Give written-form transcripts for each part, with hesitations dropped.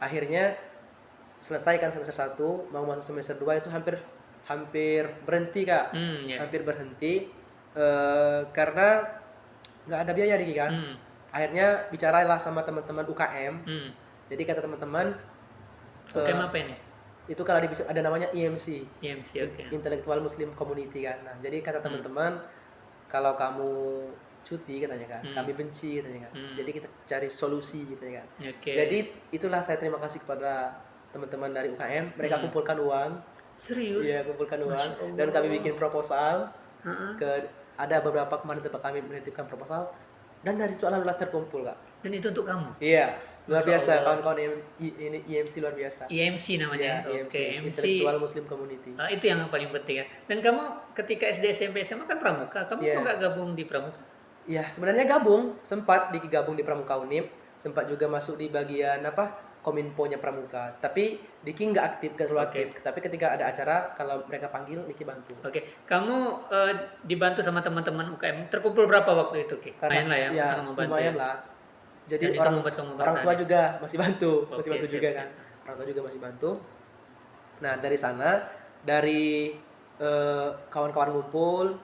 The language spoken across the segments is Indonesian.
akhirnya selesai kan semester 1, mau masuk semester 2 itu hampir berhenti Kak. Ya. Hampir berhenti karena nggak ada biaya Diki kan. Akhirnya bicaralah sama teman-teman UKM. Jadi kata teman-teman UKM apa ini? itu kalau ada namanya IMC, IMC, oke. Intellectual Muslim Community kan. Nah, jadi kata teman-teman kalau kamu cuti katanya kan, kami benci katanya kan. Jadi kita cari solusi katanya kan. Jadi itulah saya terima kasih kepada teman-teman dari UKM, mereka kumpulkan uang. Serius? Iya, kumpulkan uang dan kami bikin proposal. Ada beberapa kemarin tempat kami menitipkan proposal dan dari itu alhamdulillah terkumpul Kak. Dan itu untuk kamu? Iya, luar biasa kawan-kawan ini IMC luar biasa. IMC namanya. Ya, Oke, IMC. Intellectual Muslim Community. Itu yang paling penting ya. Dan kamu ketika SD, SMP, SMA kan pramuka, kamu kok nggak gabung di pramuka? Iya, sebenarnya sempat digabung di Pramuka Unip, sempat juga masuk di bagian Kominfo-nya Pramuka. Tapi Diki nggak aktif, nggak terlalu aktif. Tapi ketika ada acara, kalau mereka panggil, Diki bantu. Oke, kamu dibantu sama teman-teman UKM. Terkumpul berapa waktu itu, Ki? Karena lumayan lah ya, sangat membantu. Lumayan lah. Jadi orang tua juga masih bantu, juga kan. Orang tua juga masih bantu. Nah dari sana, dari kawan-kawan ngumpul,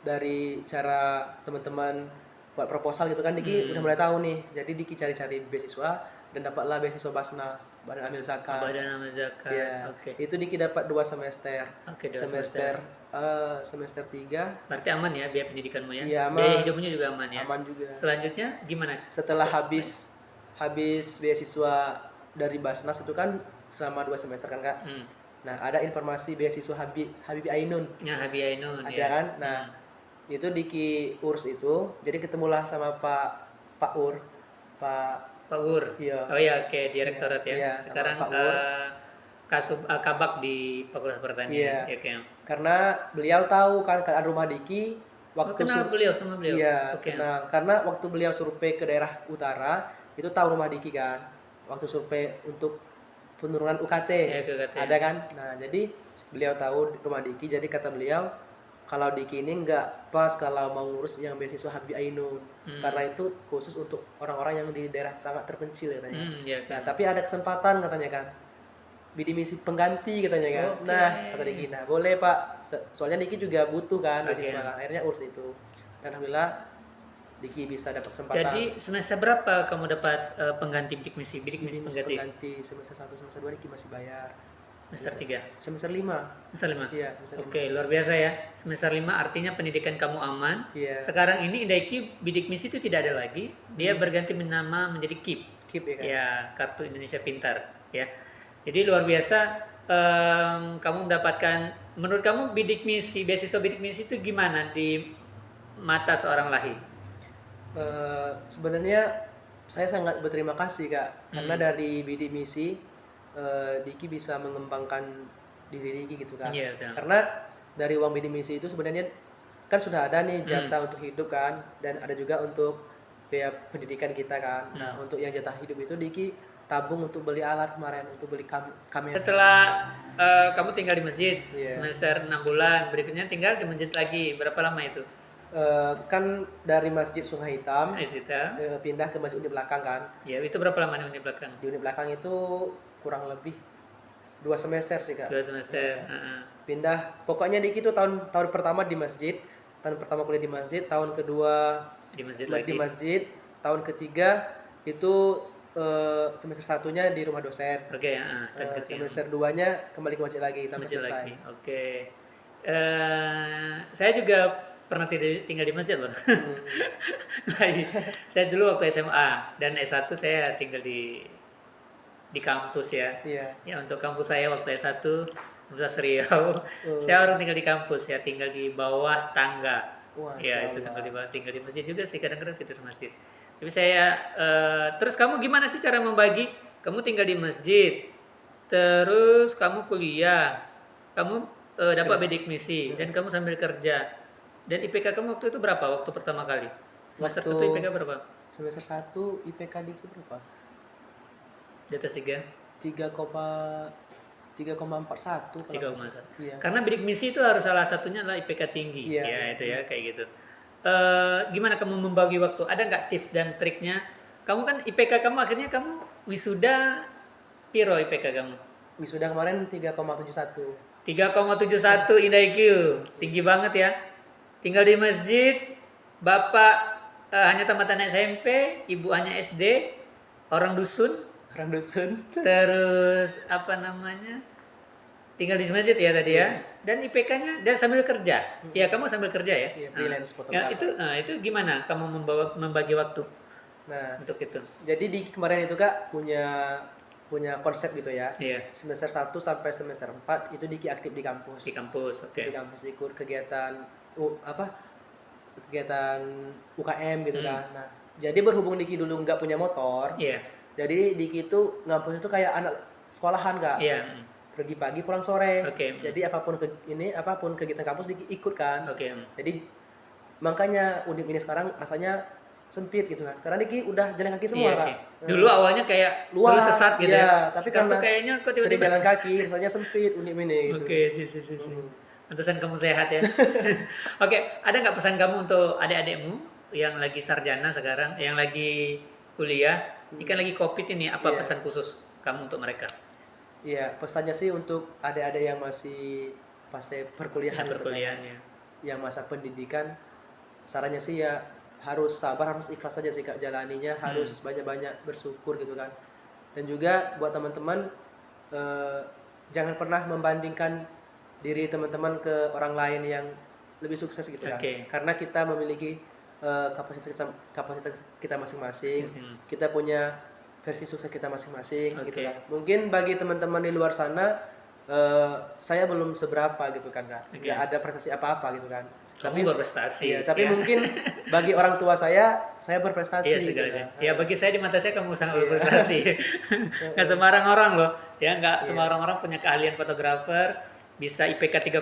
dari cara teman-teman buat proposal gitu kan, Diki udah mulai tahu nih. Jadi Diki cari-cari beasiswa dan dapatlah beasiswa Basna, Badan Amil Zakat. Badan Amil Zakat. Ya, itu Diki dapat 2 semester. Semester 3. Berarti aman ya biaya pendidikanmu ya? Iya, aman. Biaya hidupnya juga aman ya? Aman juga. Selanjutnya gimana? Setelah habis beasiswa dari Basnas itu kan selama 2 semester kan Kak. Nah ada informasi beasiswa Habibie Ainun. Ya, Habibie Ainun. Ada kan? Nah itu Diki urus itu, jadi ketemulah sama Pak Ur. Iya. Oh ya, oke, direktorat ya. Iya, sekarang Kabak di Fakultas Pertanian. Iya. Okay. Karena beliau tahu kan keadaan rumah Diki waktu kenal beliau sama beliau. Iya, kenal. Karena waktu beliau survei ke daerah utara, itu tahu rumah Diki kan. Waktu survei untuk penurunan UKT. Ya, ada kan? Nah, jadi beliau tahu rumah Diki, jadi kata beliau kalau Diki ini nggak pas kalau mau ngurus yang beasiswa Habibie Ainun. Karena itu khusus untuk orang-orang yang di daerah sangat terpencil katanya. Nah, tapi ada kesempatan katanya kan. Bidik misi pengganti katanya kan. Nah, kata Diki, nah boleh Pak. Soalnya Diki juga butuh kan beasiswa kan. Akhirnya urus itu. Dan alhamdulillah Diki bisa dapat kesempatan. Jadi semester berapa kamu dapat pengganti bidik misi? Bidik misi pengganti semester 1, semester 2 Diki masih bayar. Semester 3? Semester 5. Semester 5? Iya, semester 5. Oke, luar biasa ya. Semester 5 artinya pendidikan kamu aman. Iya. Sekarang ini Daiki bidik misi itu tidak ada lagi. Dia berganti nama menjadi KIP. KIP ya kan? Ya, Kartu Indonesia Pintar. Ya. Jadi luar biasa kamu mendapatkan, menurut kamu beasiswa bidik misi itu gimana di mata seorang Lahi? Sebenarnya saya sangat berterima kasih Kak. Karena dari bidik misi Diki bisa mengembangkan diri Diki gitu kan. Karena dari uang bidik misi itu sebenarnya kan sudah ada nih jatah untuk hidup kan, dan ada juga untuk biaya pendidikan kita kan. Nah untuk yang jatah hidup itu Diki tabung untuk beli alat kemarin, untuk beli kamera. Setelah kamu tinggal di masjid semester 6 bulan, berikutnya tinggal di masjid lagi, berapa lama itu? Kan dari Masjid Sungai Hitam pindah ke masjid unit belakang kan. Ya, itu berapa lama di unit belakang? Di unit belakang itu kurang lebih 2 semester sih Kak. 2 semester. Pindah, pokoknya Diki itu tahun pertama di masjid, tahun pertama kuliah di masjid, tahun kedua di masjid, tahun ketiga itu semester 1-nya di rumah dosen. Oke, semester 2-nya kembali ke masjid lagi sampai selesai. Oke. Saya juga pernah tinggal di masjid loh. Saya dulu waktu SMA dan S1 saya tinggal di kampus ya. Ya, untuk kampus saya waktu S1 Universitas Riau, saya orang tinggal di kampus ya, tinggal di bawah tangga. Ya, itu tinggal di masjid juga sih, kadang-kadang tidur di masjid. Tapi saya terus kamu gimana sih cara membagi? Kamu tinggal di masjid, terus kamu kuliah, kamu dapat bidik misi, dan kamu sambil kerja. Dan IPK kamu waktu itu berapa waktu pertama kali? Semester 1 IPK berapa? Semester 1 IPK Diki berapa? Di atas 3? 3,41. Iya. Karena bidik misi itu harus salah satunya adalah IPK tinggi. Itu ya kayak gitu. Gimana kamu membagi waktu? Ada nggak tips dan triknya? Kamu kan IPK kamu akhirnya kamu wisuda Piro IPK kamu? Wisuda kemarin 3,71. 3,71 Indah IQ. Tinggi banget ya. Tinggal di masjid, bapak hanya tamatan SMP, ibu hanya SD, orang dusun, Orang dusun. terus apa namanya? Tinggal di masjid ya tadi ya. Dan IPK-nya dan sambil kerja. Ya, kamu sambil kerja ya? Iya, freelance Ya, fotografer. itu gimana kamu membagi waktu Nah, untuk itu? jadi di kemarin itu Kak punya konsep gitu ya. Iya, Semester 1 sampai semester 4 itu Diki aktif di kampus. di kampus. Oke. Di kampus ikut kegiatan kegiatan UKM gitu kan. Nah, jadi berhubung Diki dulu nggak punya motor, Iya. jadi Diki itu ngampus itu kayak anak sekolahan Kak. Iya. Pergi pagi pulang sore. Oke. Jadi apapun kegiatan kampus Diki ikut kan. Oke. Jadi makanya Undip ini sekarang rasanya sempit gitu kan. Karena Diki udah jalan kaki semua Iya, Kak. oke. Dulu awalnya kayak Luas, dulu sesat gitu iya, ya. tapi Sekarang tuh karena kayaknya kok sering tiba-tiba. jalan kaki, rasanya sempit Undip ini gitu. Oke, sih. Pantesan kamu sehat ya. Oke, ada nggak pesan kamu untuk adik-adikmu yang lagi sarjana sekarang, yang lagi kuliah? Ini kan lagi COVID ini, apa Iya. pesan khusus kamu untuk mereka? Iya, pesannya sih untuk adik-adik yang masih fase perkuliahan gitu kan. Perkuliahannya. Yang masa pendidikan, sarannya sih ya harus sabar, harus ikhlas saja sih Kak jalaninya, harus banyak-banyak bersyukur gitu kan. Dan juga buat teman-teman jangan pernah membandingkan diri teman-teman ke orang lain yang lebih sukses gitu kan. Oke. Karena kita memiliki kapasitas kita masing-masing, kita punya versi sukses kita masing-masing gitu kan. Mungkin bagi teman-teman di luar sana saya belum seberapa gitu kan Kak. Nggak ada prestasi apa-apa gitu kan. Tapi berprestasi. Iya, tapi mungkin bagi orang tua saya berprestasi Iya, gitu segalanya. kan. Ya bagi saya di mata saya kamu sangat berprestasi. Nggak sembarang orang loh. Ya nggak semua orang punya keahlian fotografer, bisa IPK 3,7,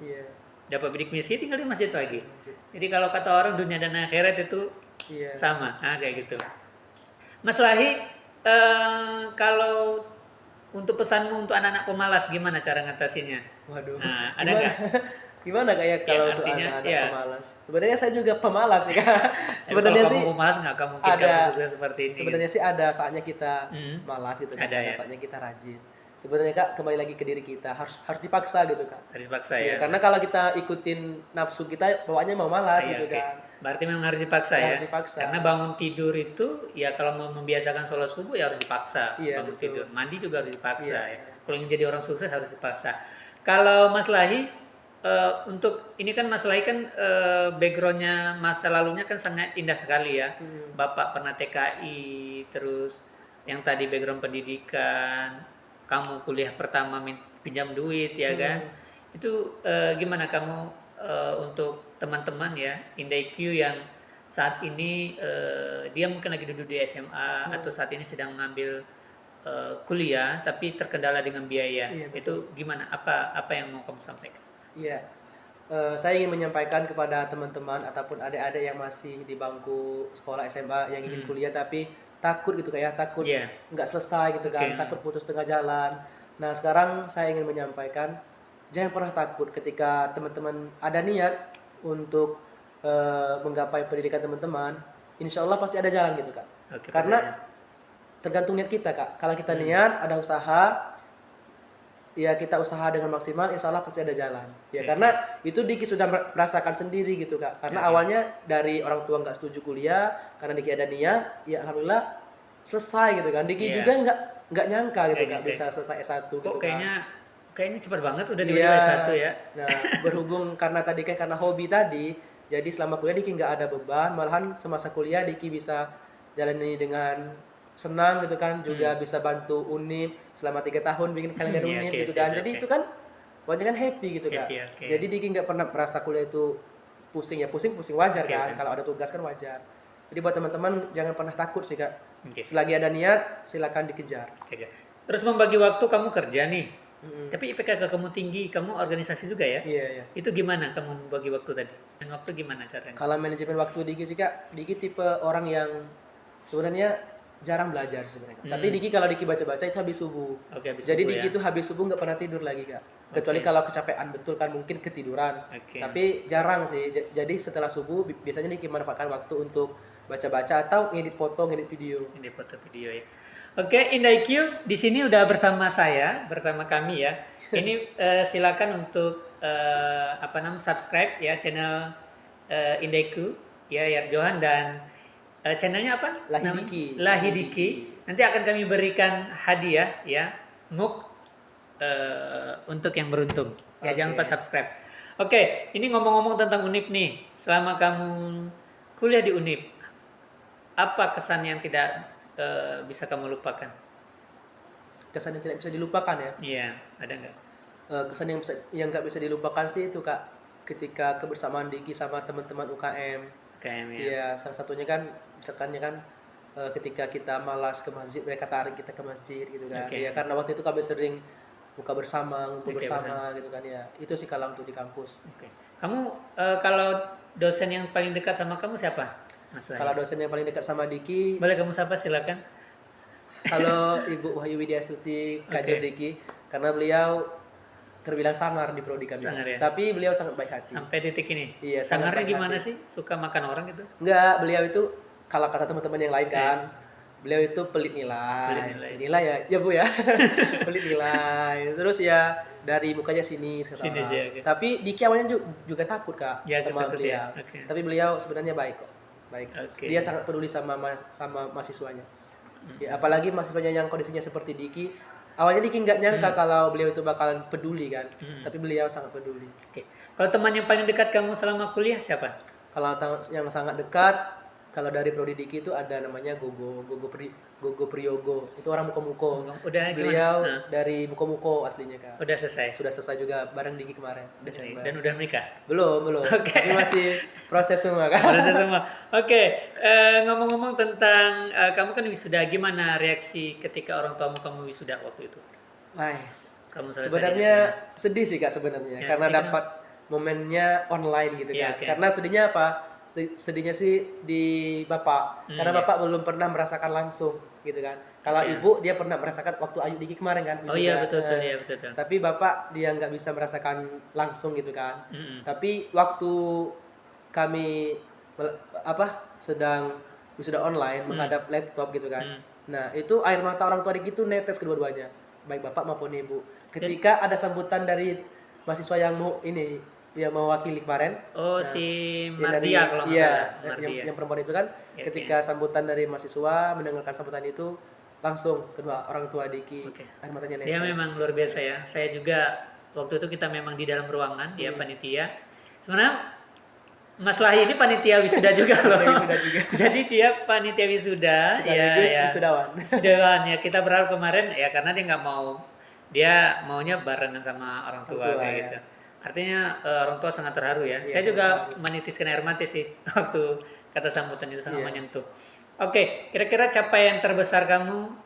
Iya. dapat bidik misi, tinggal di masjid lagi. Jadi kalau kata orang dunia dan akhirat itu Iya. sama, kayak gitu. Mas Lahi, kalau untuk pesanmu untuk anak-anak pemalas gimana cara ngatasinnya? Waduh. Nah, ada nggak? Gimana kayak kalau untuk artinya, anak-anak pemalas? Sebenarnya saya juga pemalas ya Kak. Sebenarnya kalau sih kamu pemalas nggak kamu mungkin ada. kamu juga seperti ini. Sebenarnya sih ada saatnya kita malas gitu kan, Ada ya. saatnya kita rajin. Sebenarnya Kak kembali lagi ke diri kita, harus dipaksa gitu Kak. Harus dipaksa Iya, ya. karena kalau kita ikutin nafsu kita bawaannya mau malas Iya, gitu oke. kan. Berarti memang harus dipaksa ya. Harus dipaksa. Karena bangun tidur itu ya kalau mau membiasakan sholat subuh ya harus dipaksa. Iya, Bangun betul. tidur, mandi juga harus dipaksa Iya. ya. Kalau ingin jadi orang sukses harus dipaksa. Kalau Mas Lahi untuk ini kan Mas Lahi kan backgroundnya masa lalunya kan sangat indah sekali ya. Bapak pernah TKI, terus yang tadi background pendidikan, kamu kuliah pertama pinjam duit ya kan. Itu gimana kamu untuk teman-teman ya IndaIQ yang saat ini dia mungkin lagi duduk di SMA atau saat ini sedang mengambil kuliah tapi terkendala dengan biaya. Iya, Itu gimana? Apa yang mau kamu sampaikan? Iya. Saya ingin menyampaikan kepada teman-teman ataupun adik-adik yang masih di bangku sekolah SMA yang ingin kuliah tapi takut gitu kayak takut Iya. nggak selesai gitu kan, takut putus tengah jalan. Nah, sekarang saya ingin menyampaikan jangan pernah takut ketika teman-teman ada niat untuk menggapai pendidikan teman-teman, insya Allah pasti ada jalan gitu Kak. Oke, Karena tergantung niat kita Kak. Kalau kita niat, ada usaha, ya kita usaha dengan maksimal, insya Allah pasti ada jalan. Ya karena itu Diki sudah merasakan sendiri gitu Kak. Karena awalnya dari orang tua nggak setuju kuliah, karena Diki ada niat, ya alhamdulillah selesai gitu kan. Diki juga nggak nyangka gitu Kak bisa selesai S1 gitu kok kan. kayaknya cepat banget udah tiba-tiba S1 ya. Nah, berhubung karena tadi kan karena hobi tadi, jadi selama kuliah Diki nggak ada beban, malahan semasa kuliah Diki bisa jalani dengan senang gitu kan, juga bisa bantu Unip selama 3 tahun bikin kalender Iya, Unip oke, gitu siap, kan. siap, Jadi oke. itu kan wajar kan happy gitu Kak. Happy, oke. Jadi Diki nggak pernah merasa kuliah itu pusing wajar Oke, kan. oke. Kalau ada tugas kan wajar. Jadi buat teman-teman jangan pernah takut sih Kak. Oke. Selagi ada niat silakan dikejar. Oke. Terus membagi waktu kamu kerja nih. Tapi IPK kamu tinggi, kamu organisasi juga ya? Iya. Itu gimana kamu membagi waktu tadi? Dan waktu gimana caranya? Kalau manajemen waktu Diki sih Kak, Diki tipe orang yang sebenarnya jarang belajar sebenarnya. Tapi Diki kalau Diki baca-baca itu habis subuh. Oke, habis Jadi subuh Diki ya. itu habis subuh nggak pernah tidur lagi Kak. Kecuali kalau kecapean betul kan mungkin ketiduran. Oke. Tapi jarang sih. Jadi setelah subuh biasanya Diki manfaatkan waktu untuk baca-baca atau ngedit foto, ngedit video. Ini foto video ya. Oke, IndaIQ di sini udah bersama saya, bersama kami ya. Ini silakan untuk subscribe ya channel IndaIQ ya Johan dan channelnya apa? Lahidiki. Lahidiki. Nanti akan kami berikan hadiah ya, mug untuk yang beruntung. Ya jangan lupa subscribe. Oke, ini ngomong-ngomong tentang Unip nih. Selama kamu kuliah di Unip, apa kesan yang tidak bisa kamu lupakan? Kesan yang tidak bisa dilupakan ya? Iya, ada nggak? Kesan yang nggak bisa dilupakan sih itu Kak, ketika kebersamaan Diki sama teman-teman UKM. UKM ya. Iya, salah satunya kan misalkannya kan ketika kita malas ke masjid, mereka tarik kita ke masjid gitu kan. Iya, karena waktu itu kami sering buka bersama, ngumpul bersama gitu kan ya. Itu sih kalau untuk di kampus. Kamu kalau dosen yang paling dekat sama kamu siapa? Kalau dosen yang paling dekat sama Diki, boleh kamu sapa, silakan. Halo Ibu Wahyu Widyastuti Kajur Diki, karena beliau terbilang sangar di prodi kami. Sangar, ya? Tapi beliau sangat baik hati. Sampai detik ini. Iya, sangarnya gimana sih? Suka makan orang gitu? Enggak, beliau itu kalau kata teman-teman yang lain kan, beliau itu pelit nilai. Nilai ya Bu ya. Pelit nilai. Terus ya dari mukanya sinis kata orang. Tapi Diki awalnya juga takut Kak sama beliau. Tapi beliau sebenarnya baik kok. Baik. Dia sangat peduli sama mahasiswanya. Ya, apalagi mahasiswanya yang kondisinya seperti Diki. Awalnya Diki nggak nyangka kalau beliau itu bakalan peduli kan. Tapi beliau sangat peduli. Kalau teman yang paling dekat kamu selama kuliah siapa? Kalau yang sangat dekat, kalau dari prodi Diki itu ada namanya Gogo Priyogo. Itu orang Muko-Muko. Beliau dari Muko-Muko aslinya Kak. Udah selesai? Sudah selesai juga bareng Diki kemarin Desember. Dan udah menikah? Belum. Tapi masih proses semua kan. Proses semua. Ngomong-ngomong tentang kamu kan wisuda, gimana reaksi ketika orang tuamu kamu wisuda waktu itu? Sebenarnya sedih sih Kak sebenarnya, karena dapat momennya online gitu kan. Karena sedihnya apa? Sedihnya sih di Bapak, karena Bapak belum pernah merasakan langsung gitu kan. Kalau Ibu dia pernah merasakan waktu Ayu Diki kemarin kan. Oh iya betul. Tapi Bapak dia nggak bisa merasakan langsung gitu kan. Tapi waktu kami sedang wisuda online menghadap laptop gitu kan. Nah itu air mata orang tua Diki itu netes kedua-duanya, baik Bapak maupun Ibu. Ketika ada sambutan dari mahasiswa yang mewakili kemarin. Si Mardia kalau nggak salah. Yang perempuan itu kan, ketika sambutan dari mahasiswa, mendengarkan sambutan itu, langsung kedua orang tua Diki air matanya netes. Dia memang luar biasa ya. Saya juga waktu itu kita memang di dalam ruangan, dia panitia. Sebenarnya Mas Lahi ini panitia wisuda juga loh. Jadi dia panitia wisuda. Wisudawan ya. Kita berharap kemarin ya karena dia nggak mau, dia maunya barengan sama orang tua kayak gitu. Artinya orang tua sangat terharu ya. Saya juga menitiskan air mata sih waktu kata sambutan itu, sangat menyentuh. Kira-kira capaian terbesar kamu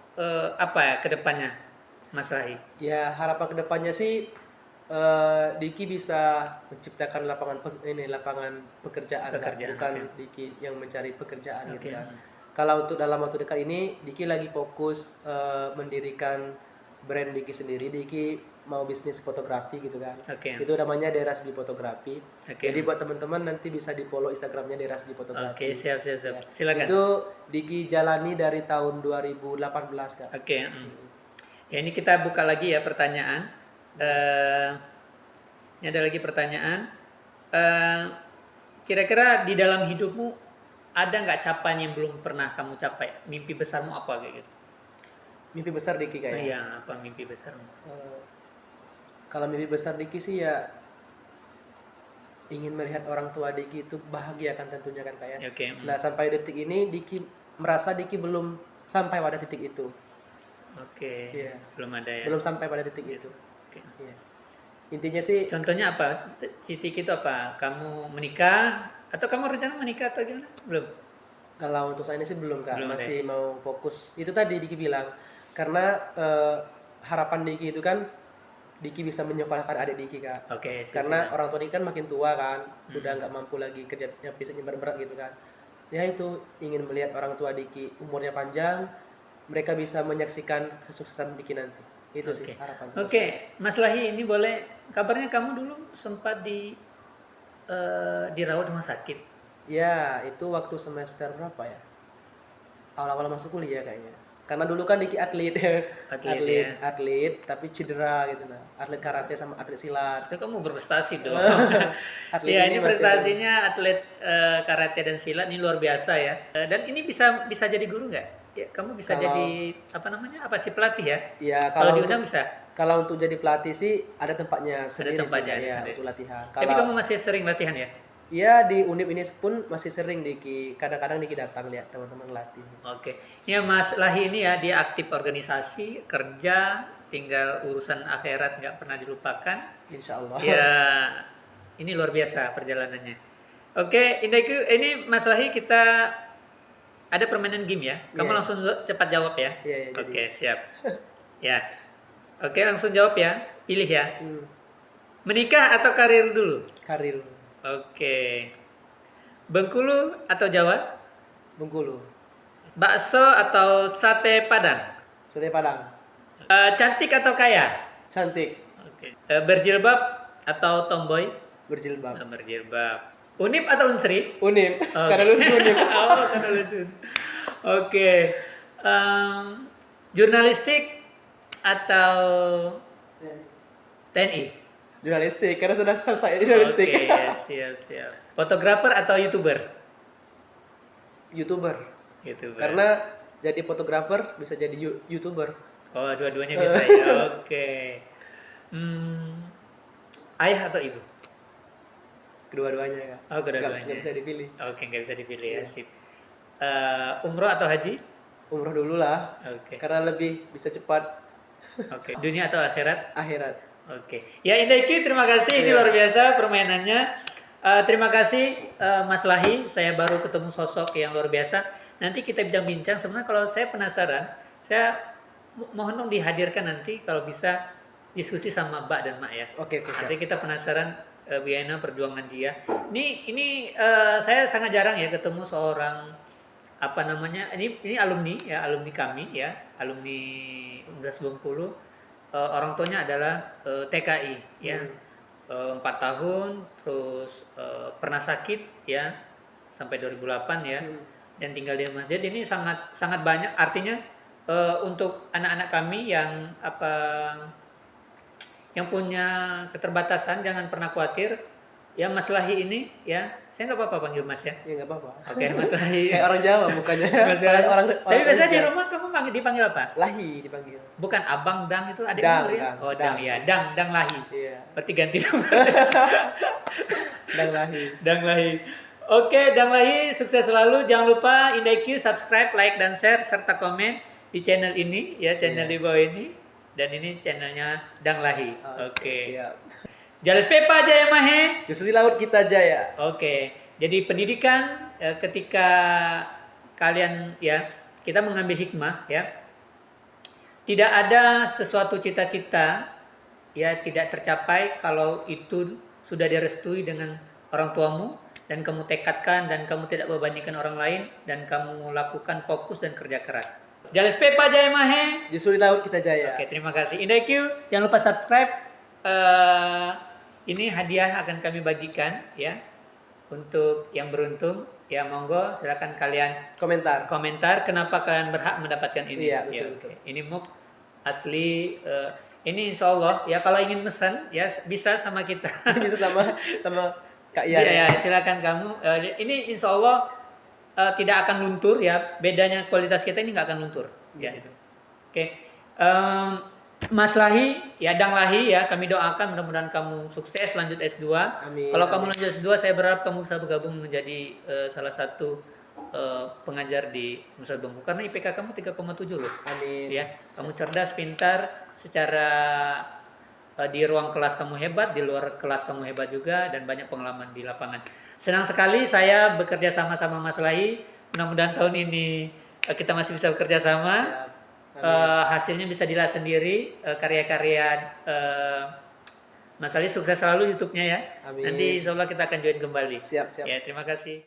apa ya ke depannya, Mas Lahi? Ya harapan ke depannya sih Diki bisa menciptakan lapangan pekerjaan. Bukan Diki yang mencari pekerjaan gitu kan. Kalau untuk dalam waktu dekat ini Diki lagi fokus mendirikan brand Diki sendiri. Diki mau bisnis fotografi gitu kan. Itu namanya Daerah Segi Fotografi. Jadi buat teman-teman nanti bisa di follow Instagramnya Daerah Segi Fotografi. Siap. Silakan. Itu Diki jalani dari tahun 2018 Kak. Ya ini kita buka lagi ya pertanyaan. Ini ada lagi pertanyaan. Kira-kira di dalam hidupmu ada nggak capaian yang belum pernah kamu capai? Mimpi besarmu apa kayak gitu? Mimpi besar Diki kayaknya. Iya, apa mimpi besarmu? Kalau mimpi besar Diki sih ya ingin melihat orang tua Diki itu bahagia kan tentunya kan kayak. Nah sampai detik ini Diki merasa Diki belum sampai pada titik itu. Belum ada ya. Belum sampai pada titik itu. Intinya sih. Contohnya apa? Titik itu apa? Kamu menikah atau kamu rencana menikah atau gimana? Belum. Kalau untuk saya ini sih belum Kak. Masih mau fokus. Itu tadi Diki bilang. Karena harapan Diki itu kan Diki bisa menyekolahkan adik Diki Kak. Karena orang tua Diki kan makin tua kan, udah nggak mampu lagi kerja yang bisa berat gitu kan. Ya itu ingin melihat orang tua Diki umurnya panjang, mereka bisa menyaksikan kesuksesan Diki nanti. Itu sih harapan. Mas Lahi ini boleh kabarnya kamu dulu sempat dirawat rumah sakit. Ya itu waktu semester berapa ya? Awal-awal masuk kuliah kayaknya. Karena dulu kan Diki atlet, Atlet, ya. atlet, tapi cedera gitu nah. Atlet karate sama atlet silat. Itu kamu berprestasi dong. Atlet Ya, ini masih prestasinya atlet karate dan silat ini luar biasa ya. Dan ini bisa jadi guru nggak? Ya, kamu bisa jadi apa namanya? Apa sih, pelatih ya? Ya, Kalau diundang bisa. Kalau untuk jadi pelatih sih ada tempatnya sendiri tempatnya sih, ya, sendiri. untuk latihan. Tapi kamu masih sering latihan ya? Ya, di Unip ini pun masih sering Diki. Kadang-kadang Diki datang lihat teman-teman latih. Oke. Ya, Mas Lahi ini ya, dia aktif organisasi, kerja, tinggal urusan akhirat nggak pernah dilupakan. Insya Allah. Ya, ini luar biasa perjalanannya. Oke, ini Mas Lahi, kita ada permainan game ya. Kamu langsung cepat jawab ya. Iya, Oke, siap. Ya. Oke, langsung jawab ya. Pilih ya. Menikah atau karir dulu? Karir. Oke. Bengkulu atau Jawa? Bengkulu. Bakso atau sate Padang? Sate Padang. Cantik atau kaya? Cantik. Oke. Berjilbab atau tomboy? Berjilbab. Berjilbab. Unip atau Unsri? Unip. Karena lu Unip. Oh, karena lucu. Oke. Jurnalistik atau TNI? Jurnalistik, karena sudah selesai jurnalistik. Oke, ya, siap. Fotografer atau YouTuber? YouTuber. YouTuber. Karena jadi fotografer bisa jadi YouTuber. Oh, dua-duanya bisa ya. Oke. Ayah atau ibu? Kedua-duanya ya. Oh, kedua-duanya. Nggak bisa dipilih. Oke, nggak bisa dipilih ya. Sip. Umroh atau haji? Umroh dulu lah. Oke. Karena lebih bisa cepat. Oke. Dunia atau akhirat? Akhirat. Oke. Ya, Indeki, terima kasih. Ini luar biasa permainannya. Terima kasih Mas Lahi. Saya baru ketemu sosok yang luar biasa. Nanti kita bincang-bincang. Sebenarnya kalau saya penasaran, saya mohon dong dihadirkan nanti kalau bisa diskusi sama Mbak dan Mak ya. Oke. Nanti kita penasaran bagaimana perjuangan dia. Ini saya sangat jarang ya ketemu seorang apa namanya? Ini alumni ya, alumni kami ya, alumni Universitas Bengkulu. Orang tuanya adalah TKI ya, 4 tahun, terus pernah sakit ya sampai 2008 ya, dan tinggal di masjid. Ini sangat banyak, artinya untuk anak-anak kami yang yang punya keterbatasan jangan pernah khawatir ya. Mas Lahi ini ya, saya nggak apa-apa panggil Mas ya. Ya nggak apa-apa. Oke, Mas Lahi. Kayak orang Jawa bukannya. orang Tapi biasanya di rumah kamu dipanggil apa? Lahi dipanggil. Bukan abang, dang itu adik Dang, kamu ya? dang, Oh, dang ya, dang Lahi. Iya. Berarti ganti nama. Dang Lahi. Dang Lahi. Oke, Dang Lahi, sukses selalu. Jangan lupa IndaIQ subscribe, like dan share serta komen di channel ini ya, channel di bawah ini. Dan ini channelnya Dang Lahi. Oke. Siap. Jales Pepa Jaya Mahe. Justru di laut kita jaya. Oke. Jadi pendidikan ketika kalian ya, kita mengambil hikmah ya. Tidak ada sesuatu cita-cita ya tidak tercapai kalau itu sudah direstui dengan orang tuamu dan kamu tekadkan dan kamu tidak membandingkan orang lain dan kamu lakukan fokus dan kerja keras. Jales Pepa Jaya Mahe. Justru di laut kita jaya. Oke, terima kasih. IndaIQ, jangan lupa subscribe. Ini hadiah akan kami bagikan ya untuk yang beruntung. Ya, monggo silakan kalian komentar kenapa kalian berhak mendapatkan ini. Iya, betul. Ini mug asli. Ini insya Allah ya, kalau ingin pesan ya bisa sama kita. Bisa sama Kak Ian. Ya, silakan kamu. Ini insya Allah tidak akan luntur ya. Bedanya kualitas kita ini nggak akan luntur. Ya. Oke. Mas Lahi, ya Dang Lahi ya, kami doakan mudah-mudahan kamu sukses lanjut S2. Amin. Kalau kamu lanjut S2, saya berharap kamu bisa bergabung menjadi salah satu pengajar di Universitas Bengkulu karena IPK kamu 3,7 loh. Amin. Ya, kamu cerdas, pintar, secara di ruang kelas kamu hebat, di luar kelas kamu hebat juga dan banyak pengalaman di lapangan. Senang sekali saya bekerja sama Mas Lahi. Mudah-mudahan tahun ini kita masih bisa bekerja sama. Hasilnya bisa dilihat sendiri karya-karya Mas Ali. Sukses selalu YouTube-nya ya. Amin. Nanti insya Allah kita akan join kembali. Siap. Ya, terima kasih.